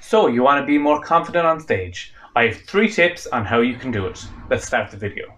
So you want to be more confident on stage? I have 3 tips on how you can do it. Let's start the video.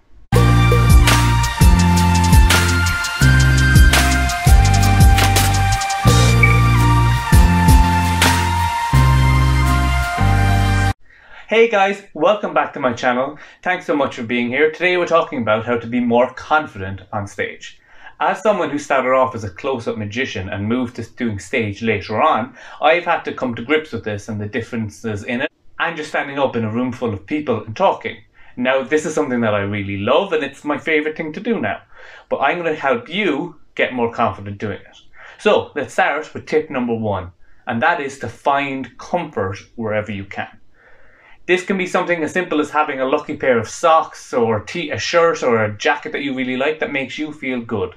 Hey guys, welcome back to my channel. Thanks so much for being here. Today we're talking about how to be more confident on stage. As someone who started off as a close-up magician and moved to doing stage later on, I've had to come to grips with this and the differences in it, and just standing up in a room full of people and talking. Now, this is something that I really love and it's my favorite thing to do now. But I'm going to help you get more confident doing it. So let's start with tip number 1, and that is to find comfort wherever you can. This can be something as simple as having a lucky pair of socks or a shirt or a jacket that you really like that makes you feel good.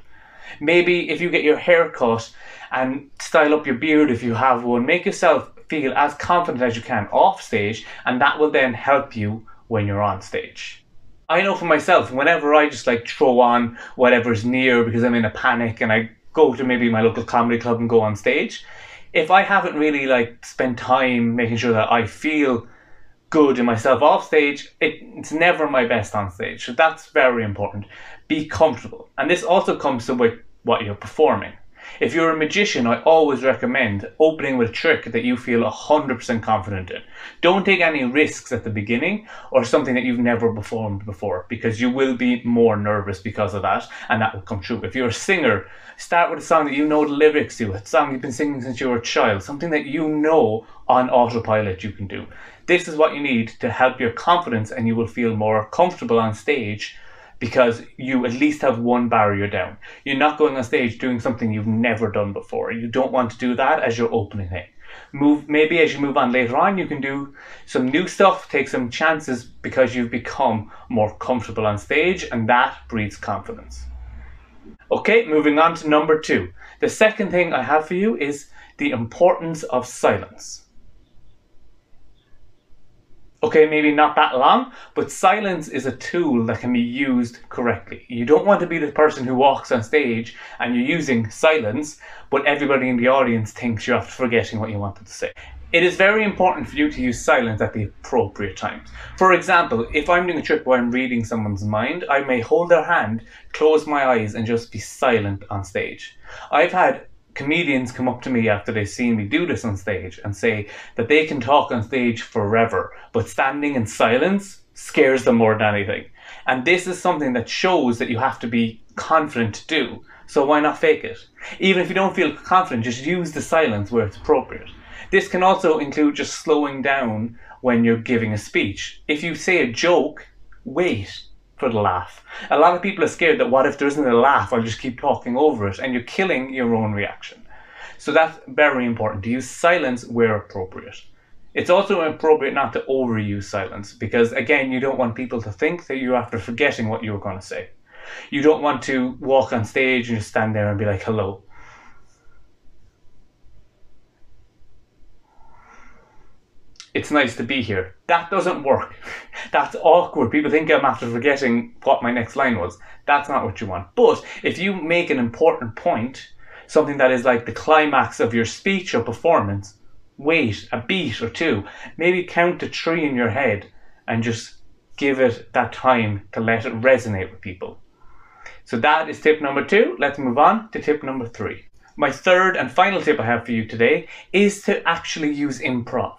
Maybe if you get your hair cut and style up your beard if you have one, make yourself feel as confident as you can off stage, and that will then help you when you're on stage. I know for myself, whenever I just throw on whatever's near because I'm in a panic and I go to maybe my local comedy club and go on stage, if I haven't really spent time making sure that I feel good in myself off stage, it's never my best on stage. So that's very important. Be comfortable. And this also comes to with what you're performing. If you're a magician, I always recommend opening with a trick that you feel 100% confident in. Don't take any risks at the beginning or something that you've never performed before, because you will be more nervous because of that, and that will come true. If you're a singer, start with a song that you know the lyrics to, a song you've been singing since you were a child, something that you know on autopilot you can do. This is what you need to help your confidence, and you will feel more comfortable on stage because you at least have one barrier down. You're not going on stage doing something you've never done before. You don't want to do that as your opening thing. Maybe as you move on later on, you can do some new stuff, take some chances because you've become more comfortable on stage, and that breeds confidence. Okay, moving on to number 2. The second thing I have for you is the importance of silence. Okay, maybe not that long, but silence is a tool that can be used correctly. You don't want to be the person who walks on stage and you're using silence, but everybody in the audience thinks you're after forgetting what you wanted to say. It is very important for you to use silence at the appropriate times. For example, if I'm doing a trick where I'm reading someone's mind, I may hold their hand, close my eyes, and just be silent on stage. I've had comedians come up to me after they've seen me do this on stage and say that they can talk on stage forever, but standing in silence scares them more than anything. And this is something that shows that you have to be confident to do. So why not fake it? Even if you don't feel confident, just use the silence where it's appropriate. This can also include just slowing down when you're giving a speech. If you say a joke, wait for the laugh. A lot of people are scared that what if there isn't a laugh, I'll just keep talking over it, and you're killing your own reaction. So that's very important, to use silence where appropriate. It's also appropriate not to overuse silence, because again, you don't want people to think that you're after forgetting what you were going to say. You don't want to walk on stage and just stand there and be like, hello. It's nice to be here. That doesn't work. That's awkward. People think I'm after forgetting what my next line was. That's not what you want. But if you make an important point, something that is like the climax of your speech or performance, wait a beat or 2. Maybe count to 3 in your head and just give it that time to let it resonate with people. So that is tip number 2. Let's move on to tip number 3. My third and final tip I have for you today is to actually use improv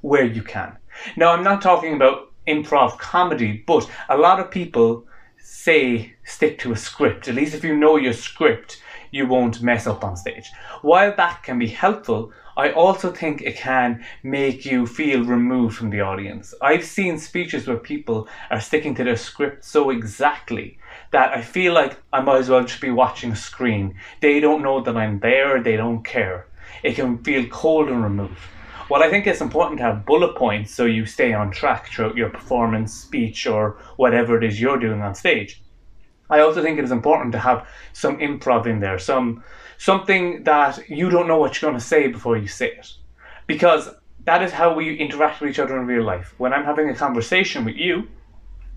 where you can. Now, I'm not talking about improv comedy, but a lot of people say stick to a script. At least if you know your script, you won't mess up on stage. While that can be helpful, I also think it can make you feel removed from the audience. I've seen speeches where people are sticking to their script so exactly that I feel like I might as well just be watching a screen. They don't know that I'm there, they don't care. It can feel cold and removed. Well, I think it's important to have bullet points so you stay on track throughout your performance, speech, or whatever it is you're doing on stage. I also think it is important to have some improv in there, something that you don't know what you're going to say before you say it. Because that is how we interact with each other in real life. When I'm having a conversation with you,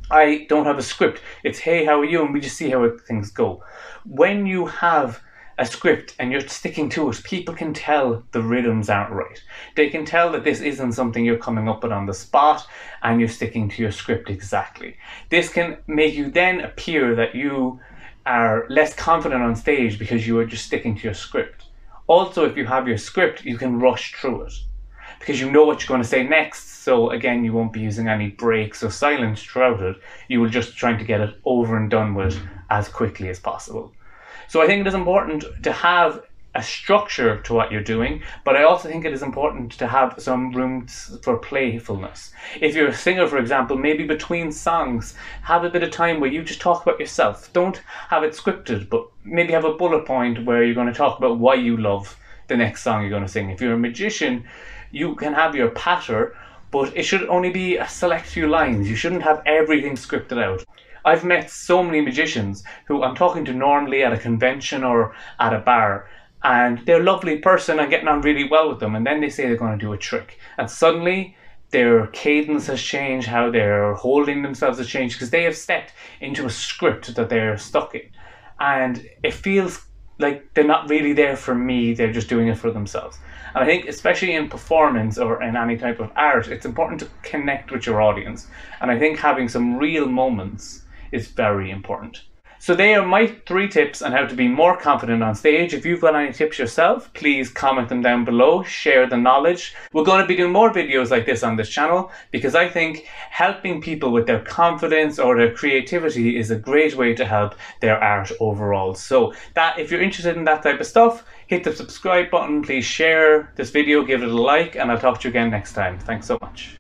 I don't have a script. It's, hey, how are you? And we just see how things go. When you have a script and you're sticking to it, people can tell the rhythms aren't right. They can tell that this isn't something you're coming up with on the spot and you're sticking to your script exactly. This can make you then appear that you are less confident on stage because you are just sticking to your script. Also, if you have your script, you can rush through it because you know what you're going to say next. So again, you won't be using any breaks or silence throughout it. You will just trying to get it over and done with as quickly as possible. So I think it is important to have a structure to what you're doing, but I also think it is important to have some room for playfulness. If you're a singer, for example, maybe between songs, have a bit of time where you just talk about yourself. Don't have it scripted, but maybe have a bullet point where you're going to talk about why you love the next song you're going to sing. If you're a magician, you can have your patter, but it should only be a select few lines. You shouldn't have everything scripted out. I've met so many magicians who I'm talking to normally at a convention or at a bar, and they're a lovely person, I'm getting on really well with them, and then they say they're going to do a trick, and suddenly their cadence has changed, how they're holding themselves has changed, because they have stepped into a script that they're stuck in, and it feels like they're not really there for me, they're just doing it for themselves. And I think especially in performance or in any type of art, it's important to connect with your audience, and I think having some real moments is very important. So they are my 3 tips on how to be more confident on stage. If you've got any tips yourself, please comment them down below, share the knowledge. We're going to be doing more videos like this on this channel because I think helping people with their confidence or their creativity is a great way to help their art overall. So that if you're interested in that type of stuff, hit the subscribe button, please share this video, give it a like, and I'll talk to you again next time. Thanks so much.